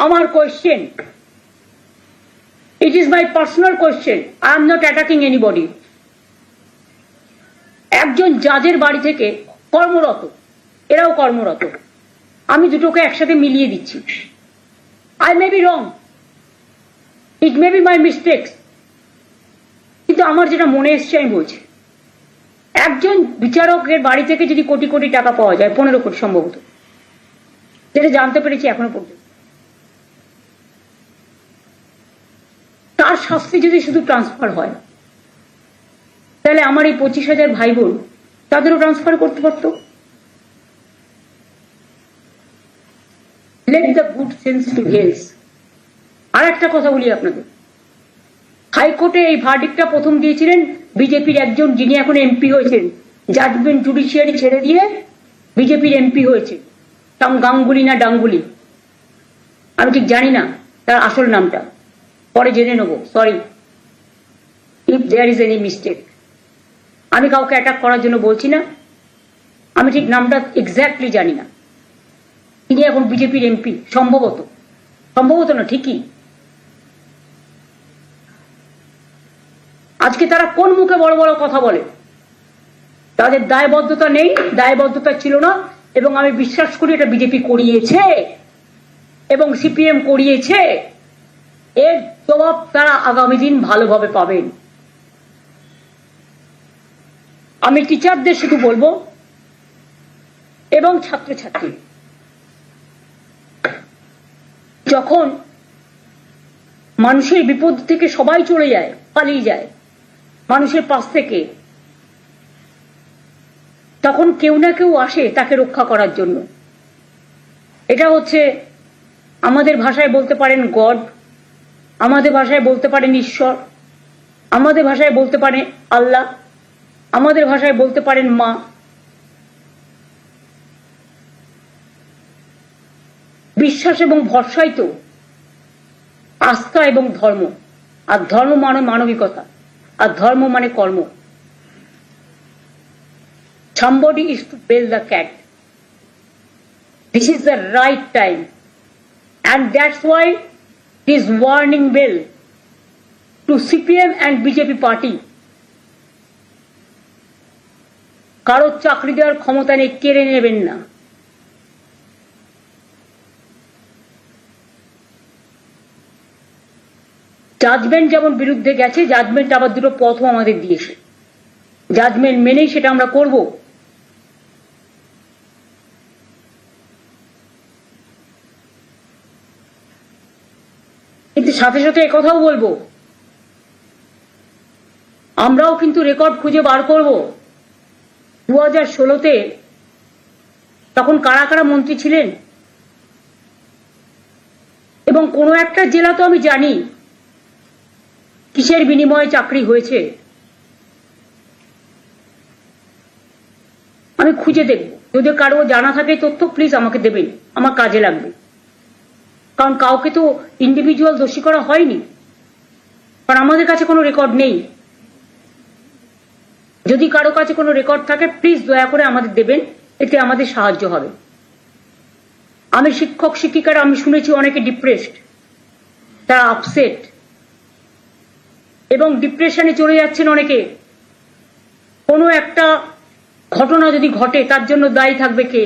আমার question, it is my personal question, I am not attacking anybody. একজন জাজের বাড়ি থেকে কর্মরত, এরাও কর্মরত, আমি দুটোকে একসাথে মিলিয়ে দিচ্ছি। I may be wrong, it may be my mistakes, কিন্তু আমার যেটা মনে এসছে আমি বলছি, একজন বিচারকের বাড়ি থেকে যদি কোটি কোটি টাকা পাওয়া যায়, 15 কোটি সম্ভবত, যেটা জানতে পেরেছি এখনো পর্যন্ত, তার শাস্তি যদি শুধু ট্রান্সফার হয়, তাহলে আমার এই 25,000 ভাই বোন তাদেরও ট্রান্সফার করতে পারতো। Let the good sense prevail. আর একটা কথা বলি আপনাদের, হাইকোর্টে এই ভার্ডিক্টটা প্রথম দিয়েছিলেন বিজেপির একজন, যিনি এখন এমপি হয়েছেন, জাজমেন্ট জুডিশিয়ারি ছেড়ে দিয়ে বিজেপির এমপি হয়েছে, গাঙ্গুলি না ডাঙ্গুলি, আমি ঠিক জানি না তার আসল নামটা, পরে জেনে নেবো, sorry if there is any mistake. আমি কাউকে অ্যাটাক করার জন্য বলছি না, আমি ঠিক নামটা এক্স্যাক্টলি জানি না। তিনি এখন বিজেপির এমপি, সম্ভবত, সম্ভবত না ঠিকই। আজকে তারা কোন মুখে বড় বড় কথা বলে? তাদের দায়বদ্ধতা নেই, দায়বদ্ধতা ছিল না, এবং আমি বিশ্বাস করি এটা বিজেপি করিয়েছে এবং সিপিএম করিয়েছে। এর জবাব তারা আগামী দিন ভালোভাবে পাবেন। আমি টিচারদের শুধু বলবো এবং ছাত্রছাত্রী, যখন মানুষের বিপদ থেকে সবাই চলে যায়, পালিয়ে যায় মানুষের পাশ থেকে, তখন কেউ না কেউ আসে তাকে রক্ষা করার জন্য। এটা হচ্ছে, আমাদের ভাষায় বলতে পারেন গড, আমাদের ভাষায় বলতে পারেন ঈশ্বর, আমাদের ভাষায় বলতে পারেন আল্লাহ, আমাদের ভাষায় বলতে পারেন মা। বিশ্বাস এবং ভরসাই তো আস্থা এবং ধর্ম, আর ধর্ম মানে মানবিকতা, আর ধর্ম মানে কর্ম। Somebody is to bail the cat. This is the right time, and that's why this warning bell to CPM and BJP party. কারো চাকরি দেওয়ার ক্ষমতা নেই, কেড়ে নেবেন না। জাজমেন্ট যেমন বিরুদ্ধে গেছে, জাজমেন্ট আবার দুটো পথও আমাদের দিয়েছে, জাজমেন্ট মেনেই সেটা আমরা করব। কিন্তু সাথে সাথে একথাও বলবো, আমরাও কিন্তু রেকর্ড খুঁজে বার করব 2016-তে তখন কারা কারা মন্ত্রী ছিলেন, এবং কোনো একটা জেলা তো আমি জানি কিসের বিনিময়ে চাকরি হয়েছে, আমি খুঁজে দেখব। যদি কারো জানা থাকে তথ্য, প্লিজ আমাকে দেবেন, আমার কাজে লাগবে। কারণ কাউকে তো ইন্ডিভিজুয়াল দোষী করা হয়নি, কারণ আমাদের কাছে কোনো রেকর্ড নেই। যদি কারো কাছে কোনো রেকর্ড থাকে, প্লিজ দয়া করে আমাদের দেবেন, এতে আমাদের সাহায্য হবে। আমি শিক্ষক শিক্ষিকারা, আমি শুনেছি অনেকে ডিপ্রেসড, তারা আপসেট এবং ডিপ্রেশনে চলে যাচ্ছেন অনেকে। কোনো একটা ঘটনা যদি ঘটে, তার জন্য দায়ী থাকবে কে?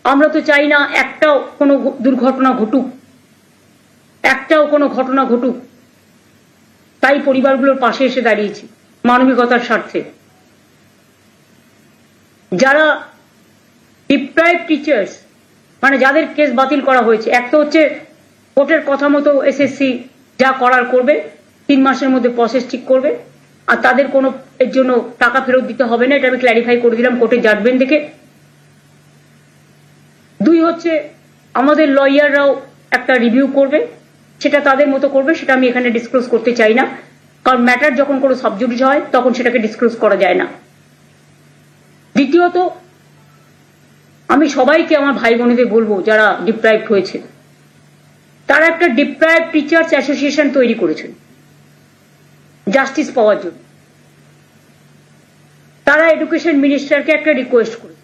আমরা তো চাই না একটাও কোনো দুর্ঘটনা ঘটুক, একটাও কোনো ঘটনা ঘটুক। তাই পরিবারগুলোর পাশে এসে দাঁড়িয়েছি মানবিকতার স্বার্থে। যারা ডিপ্রাইভ টিচার্স, মানে যাদের কেস বাতিল করা হয়েছে, এক তো হচ্ছে কোর্টের কথা মতো এসএসসি যা করার করবে, 3 মাসের মধ্যে প্রসেস ঠিক করবে, আর তাদের কোনো এর জন্য টাকা ফেরত দিতে হবে না, এটা আমি ক্ল্যারিফাই করে দিলাম কোর্টের জাজমেন্ট দেখে। 2 হচ্ছে আমাদের লয়াররাও একটা রিভিউ করবে, সেটা তাদের মতো করবে, সেটা আমি এখানে ডিসক্লোজ করতে চাই না, কারণ ম্যাটার যখন কোনো সাবজুডিস হয় তখন সেটাকে ডিসক্লোজ করা যায় না। দ্বিতীয়ত, আমি সবাইকে, আমার ভাই বোনেদের বলবো যারা ডিপ্রাইভ হয়েছে, তারা একটা ডিপ্রাইভ টিচার্স অ্যাসোসিয়েশন তৈরি করেছেন জাস্টিস পাওয়ার জন্য। তারা এডুকেশন মিনিস্টারকে একটা রিকোয়েস্ট করে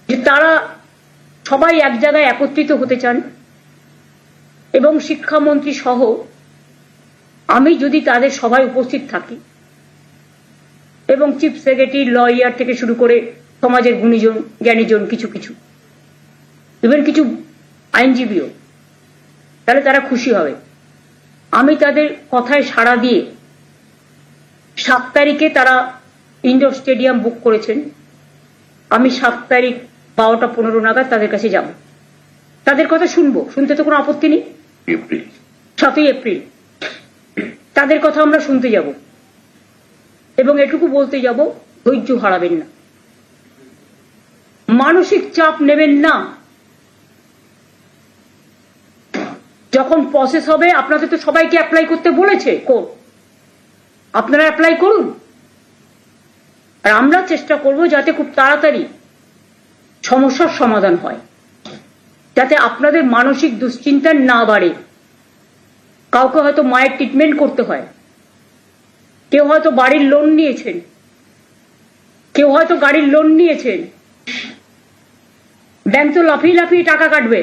যে তারা সবাই এক জায়গায় একত্রিত হতে চান এবং শিক্ষামন্ত্রী সহ আমি যদি তাদের সভায় উপস্থিত থাকি এবং চিফ সেক্রেটারি, লয়ার থেকে শুরু করে সমাজের গুণীজন জ্ঞানীজন, কিছু কিছু ইভেন কিছু আইনজীবীও, তাহলে তারা খুশি হবে। আমি তাদের কথায় সাড়া দিয়ে 7 তারিখে তারা ইন্ডোর স্টেডিয়াম বুক করেছেন। আমি 7 তারিখ 12টা 15 নাগাদ তাদের কাছে যাব, তাদের কথা শুনবো, শুনতে তো কোনো আপত্তি নেই। 7ই এপ্রিল তাদের কথা আমরা শুনতে যাব এবং এটুকু বলতে যাব, ধৈর্য হারাবেন না, মানসিক চাপ নেবেন না। যখন প্রসেস হবে, আপনাদের তো সবাইকে অ্যাপ্লাই করতে বলেছে কোর্ট, আপনারা অ্যাপ্লাই করুন। আর আমরা চেষ্টা করব যাতে খুব তাড়াতাড়ি সমস্যার সমাধান হয়, যাতে আপনাদের মানসিক দুশ্চিন্তা না বাড়ে। কাউকে হয়তো মায়ের ট্রিটমেন্ট করতে হয়, কেউ হয়তো বাড়ির লোন নিয়েছেন, কেউ হয়তো গাড়ির লোন নিয়েছেন, ব্যাংক তো লাফিয়ে লাফিয়ে টাকা কাটবে,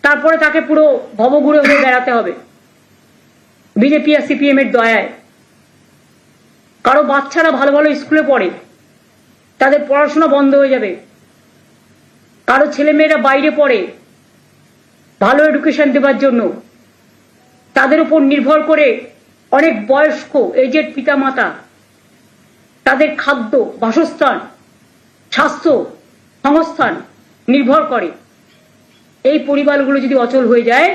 তারপরে তাকে পুরো ভবঘুরে হয়ে বেড়াতে হবে বিজেপি আর সিপিএম এর দয়ায়। কারো বাচ্চারা ভালো ভালো স্কুলে পড়ে, তাদের পড়াশোনা বন্ধ হয়ে যাবে। কারো ছেলেমেয়েরা বাইরে পড়ে, ভালো এডুকেশন দেওয়ার জন্য তাদের উপর নির্ভর করে অনেক বয়স্ক এজেড পিতামাতা, তাদের খাদ্য, বাসস্থান, স্বাস্থ্য, সংস্থান নির্ভর করে। এই পরিবারগুলো যদি অচল হয়ে যায়,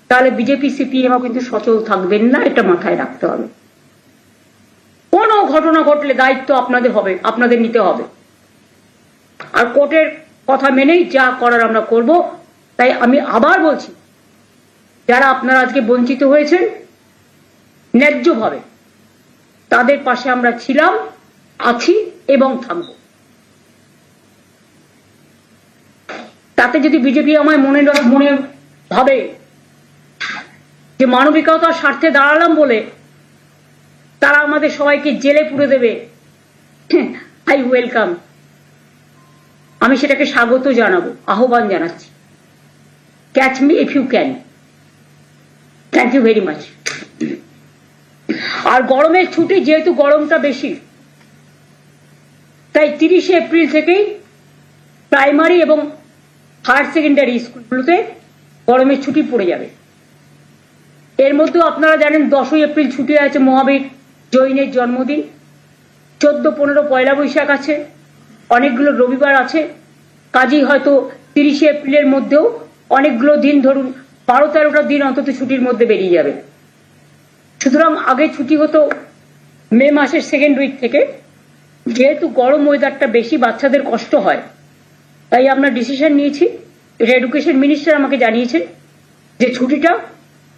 তাহলে বিজেপি সিপিএমও কিন্তু সচল থাকবেন না, এটা মাথায় রাখতে হবে। কোনো ঘটনা ঘটলে দায়িত্ব আপনাদের হবে, আপনাদের নিতে হবে। আর কোর্টের কথা মেনেই যা করার আমরা করব। তাই আমি আবার বলছি, যারা আপনারা আজকে বঞ্চিত হয়েছেন ন্যায্যভাবে, তাদের পাশে আমরা ছিলাম, আছি এবং থাকব। তাতে যদি বিজেপি আমায় মনে ভাবে যে মানবিকতার স্বার্থে দাঁড়ালাম বলে তারা আমাদের সবাইকে জেলে পুরে দেবে, আই ওয়েলকাম। আমি সেটাকে স্বাগত জানাবো, আহ্বান জানাচ্ছি। Catch me if you can. Thank you very much. আর গরমের ছুটি, যেহেতু গরমটা বেশি, তাই 30শে এপ্রিল থেকেই প্রাইমারি এবং হায়ার সেকেন্ডারি স্কুলগুলোতে গরমের ছুটি পড়ে যাবে। এর মধ্যেও আপনারা জানেন 10ই এপ্রিল ছুটি আছে, মহাবীর জৈনের জন্মদিন। 14-15 পয়লা বৈশাখ আছে, অনেকগুলো রবিবার আছে। কাজেই হয়তো 30শে এপ্রিলের মধ্যেও অনেকগুলো দিন, ধরুন 12-13টা দিন অন্তত ছুটির মধ্যে বেরিয়ে যাবে। সুতরাং আগে ছুটি হতো মে মাসের 2nd উইক থেকে। যেহেতু গরম ওয়েদারটা বেশি, বাচ্চাদের কষ্ট হয়, তাই আমরা ডিসিশন নিয়েছি। এটা এডুকেশন মিনিস্টার আমাকে জানিয়েছেন যে ছুটিটা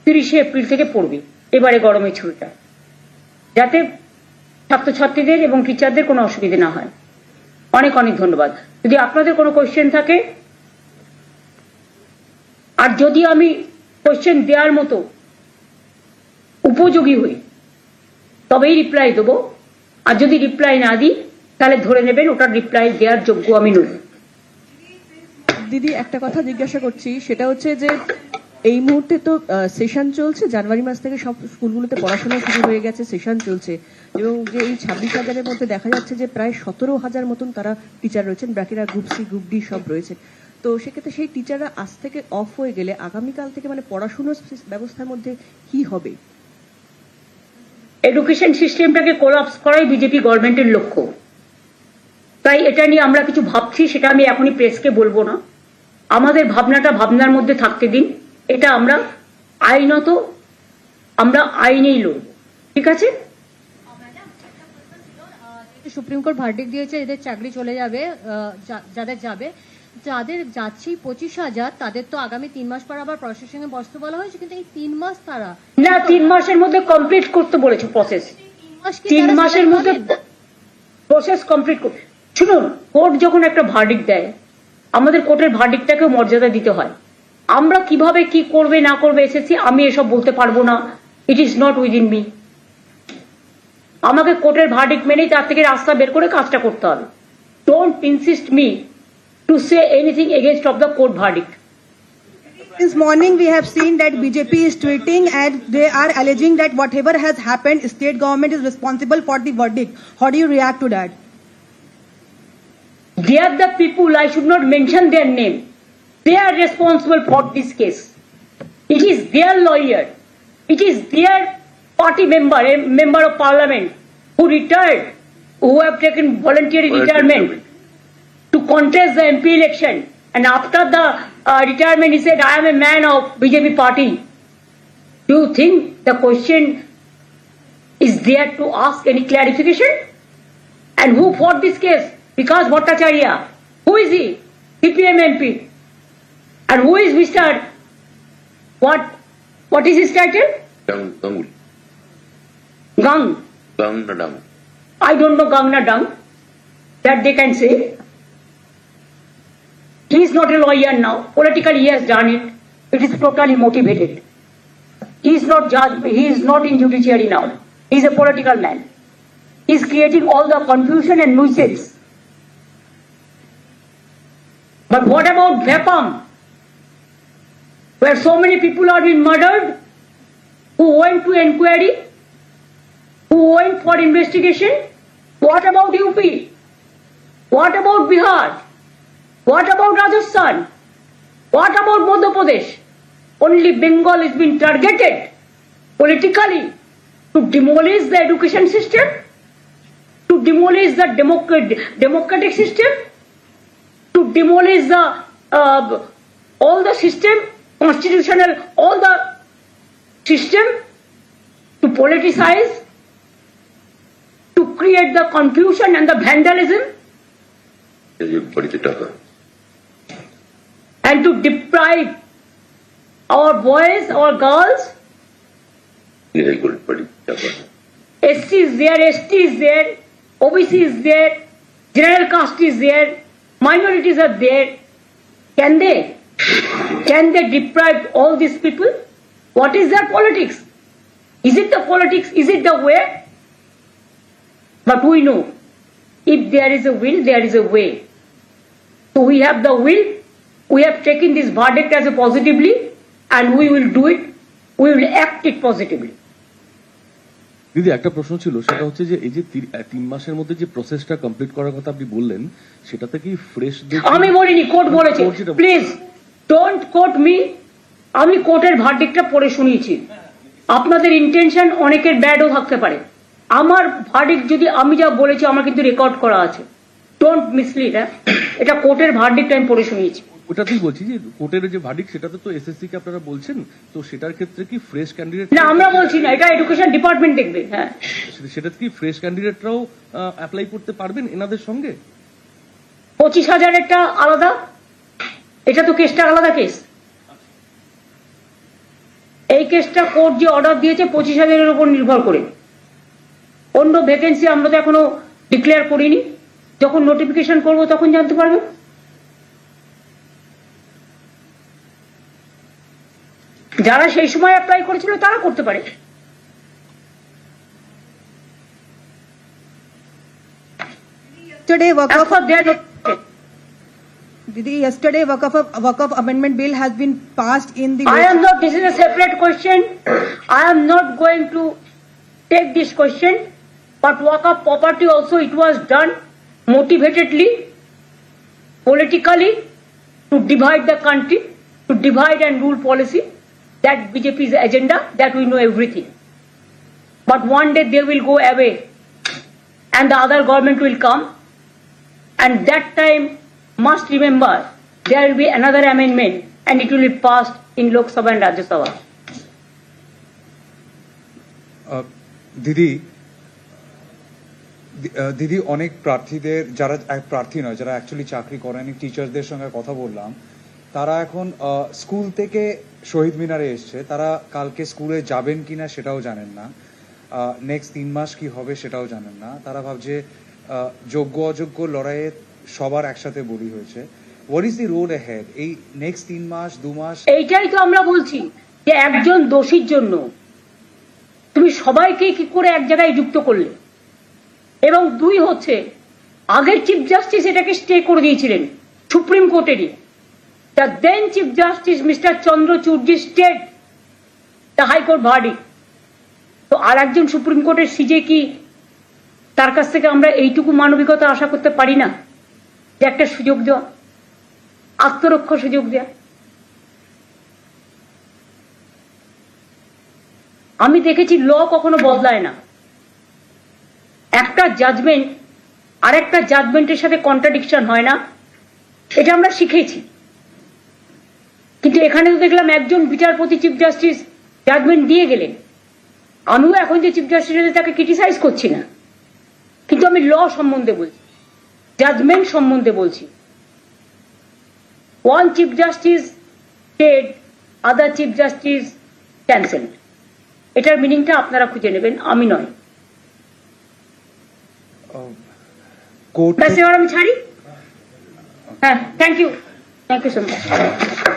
30শে এপ্রিল থেকে পড়বে এবারে গরমের ছুটিটা, যাতে ছাত্রছাত্রীদের এবং টিচারদের কোনো অসুবিধা না হয়। অনেক অনেক ধন্যবাদ। যদি আপনাদের কোনো কোয়েশ্চেন থাকে, আর যদি আমি কোয়েশ্চেন দেওয়ার মতো উপযোগী হই, তবেই রিপ্লাই দেবো। আর যদি রিপ্লাই না দিই, তাহলে ধরে নেবেন ওটার রিপ্লাই দেওয়ার যোগ্য আমি নই। দিদি, একটা কথা জিজ্ঞাসা করছি, সেটা হচ্ছে যে এই মুহূর্তে তো সেশন চলছে, জানুয়ারি মাস থেকে সব স্কুলগুলোতে পড়াশোনা শুরু হয়ে গেছে, সেশন চলছে, এবং যে এই 26,000-এর মধ্যে দেখা যাচ্ছে যে প্রায় 17,000 মতন তারা টিচার রয়েছেন, বাকিরা গ্রুপ সি গ্রুপ ডি সব রয়েছে। তো সেক্ষেত্রে সেই টিচাররা আজ থেকে অফ হয়ে গেলে আগামীকাল থেকে মানে পড়াশোনার ব্যবস্থার মধ্যে কি হবে? এডুকেশন সিস্টেমটাকে কোলাপস করাই বিজেপি গভর্নমেন্টের লক্ষ্য। তাই এটা নিয়ে আমরা কিছু ভাবছি, সেটা আমি এখনই প্রেসকে বলবো না। আমাদের ভাবনাটা ভাবনার মধ্যে থাকতে দিন। এটা আমরা আইনত, আমরা আইনেই লড়ব, ঠিক আছে? সুপ্রিম কোর্ট ভার্ডিক্ট দিয়েছে এদের চাকরি চলে যাবে, যাদের যাবে, যাদের যাচ্ছেই 25,000, তাদের তো আগামী 3 মাস পর আবার প্রসেসিংয়ে বসতে বলা হয়েছে, কিন্তু এই 3 মাস তারা না, 3 মাসের মধ্যে কমপ্লিট করতে বলেছে প্রসেস। 3 মাসের মধ্যে প্রসেস কমপ্লিট করতে। শুনুন, কোর্ট যখন একটা ভার্ডিক্ট দেয়, আমাদের কোর্টের ভার্ডিক্টটাকেও মর্যাদা দিতে হয়। আমরা কিভাবে কি করবে না করবে এসএসসি, আমি এসব বলতে পারবো না। It is not within me. আমাকে কোর্টের ভার্ডিক্ট মেনেই তার থেকে রাস্তা বের করে কাজটা করতে হবে। Don't insist me to say anything against of the court verdict. Since morning, we have seen that BJP is tweeting and they are alleging that whatever has happened, state government is responsible for the verdict. How do you react to that? They are the people, I should not mention their name. They are responsible for this case. It is their lawyer. It is their party member, a member of parliament who retired, who have taken voluntary retirement to contest the MP election. And after the retirement, he said, I am a man of BJP party. Do you think the question is there to ask any clarification? And who fought this case? Vikas Bhattacharya. Who is he? CPM MP. And who is Mr. What is his title? Ganguly. Gang. Gangna Dang. I don't know Gangna Dang. That they can say. He is not a lawyer now. Politically he has done it. It is totally motivated. He is not judge. He is not in judiciary now. He is a political man. He is creating all the confusion and nuisance. But what about Vapam? Where so many people are being murdered, who went to inquiry, who went for investigation? What about UP? What about Bihar? What about Rajasthan? What about Madhya Pradesh? Only Bengal is being targeted politically to demolish the education system, to demolish the democratic system, to demolish the all the system, constitutional, all the system, to politicize, to create the confusion and the vandalism, and to deprive our boys, our girls. SC is there, ST is there, OBC is there, general caste is there, minorities are there. Can they deprive all these people? What is their politics? Is it the politics? Is it the way? But we know, if there is a will, there is a way. So we have the will, we have taken this verdict as a positively, and we will do it, we will act it positively. দিদি একটা প্রশ্ন ছিল, সেটা হচ্ছে যে এই যে 3 মাসের মধ্যে যে প্রসেসটা কমপ্লিট করার কথা আপনি বললেন, সেটাতে কি ফ্রেশ আমি বলিনি, কোর্ট বলেছে। Please don't quote me. আমি কোর্টের ভার্ডিক্টটা পড়ে শুনিয়েছি। আপনাদের ইন্টেনশন অনেকের ব্যাডও থাকতে পারে। আমার ভার্ডিক্ট যদি আমি যা বলেছি আমার কিন্তু রেকর্ড করা আছে। Don't mislead. এটা কোর্টের ভার্ডিক্ট আমি পড়ে শুনিয়েছি। ওটাতেই বলছি যে কোর্টের যে ভার্ডিক্ট সেটাতে তো এসএসসি কে আপনারা বলছেন, তো সেটার ক্ষেত্রে কি ফ্রেশ ক্যান্ডিডেট? না, আমরা বলছি না, এটা এডুকেশন ডিপার্টমেন্ট দেখবে। হ্যাঁ, সেটাতে কি ফ্রেশ ক্যান্ডিডেটরাও অ্যাপ্লাই করতে পারবেন এনাদের সঙ্গে? 25,000-এরটা আলাদা, এটা তো কেসটা আলাদা কেস। এই কেসটা কোর্ট যে অর্ডার দিয়েছে 25,000-এর উপর নির্ভর করে। অন্য ভ্যাকেন্সি আমরা তো এখনো ডিক্লেয়ার করিনি। যখন নোটিফিকেশন করব তখন জানতে পারবে। যারা সেই সময় অ্যাপ্লাই করেছিল তারা করতে পারে। Yesterday, As for their yesterday, Waqf amendment bill has been passed in the. I am not, this is a separate question. I am not going to take this question, but Waqf property also, it was done motivatedly, politically, to divide the country, to divide and rule policy. That BJP's agenda, that we know everything. But one day they will go away and the other government will come, and that time must remember there will be another amendment and it will be passed in Lok Sabha and Rajya Sabha. দিদি অনেক প্রার্থীদের, যারা প্রার্থী নয়, যারা actually চাকরি করে, অনেক টিচারদের সঙ্গে কথা বললাম, তারা এখন স্কুল থেকে শহীদ মিনারে এসছে। তারা কালকে স্কুলে যাবেন কিনা সেটাও জানেন না, নেক্সট 3 মাস কি হবে সেটাও জানেন না। তারা ভাবছে যোগ্য অযোগ্য লড়াইয়ে সবার একসাথে বলি হয়েছে। What is the road ahead এই নেক্সট 3 মাস 2 মাস? এইটাই তো আমরা বলছি যে একজন দোষীর জন্য তুমি সবাইকে কি করে এক জায়গায় যুক্ত করলে। এবং 2 হচ্ছে, আগের চিফ জাস্টিস এটাকে স্টে করে দিয়েছিলেন supreme কোর্টেরই। The then Chief Justice Mr. Chandrachud stayed the High Court verdict. তো আর একজন সুপ্রিম কোর্টের সিজে কি তার কাছ থেকে আমরা এইটুকু মানবিকতা আশা করতে পারি না যে একটা সুযোগ দেওয়া, আত্মরক্ষা সুযোগ দেওয়া? আমি দেখেছি ল কখনো বদলায় না। একটা জাজমেন্ট আর একটা জাজমেন্টের সাথে কন্ট্রাডিকশন হয় না, এটা আমরা শিখেছি। কিন্তু এখানে তো দেখলাম একজন বিচারপতি চিফ জাস্টিস জাজমেন্ট দিয়ে গেলেন। আমিও এখন যে চিফ জাস্টিস তাকে ক্রিটিসাইজ করছি না, কিন্তু আমি ল সম্বন্ধে বলছি, জাজমেন্ট সম্বন্ধে বলছি। ওয়ান চিফ জাস্টিস স্টেড, আদার চিফ জাস্টিস ক্যান্সেলড। এটার মিনিংটা আপনারা খুঁজে নেবেন, আমি নয়। কোর্ট ব্যাস, এবার আমি ছাড়ি। হ্যাঁ, থ্যাংক ইউ সো মাচ।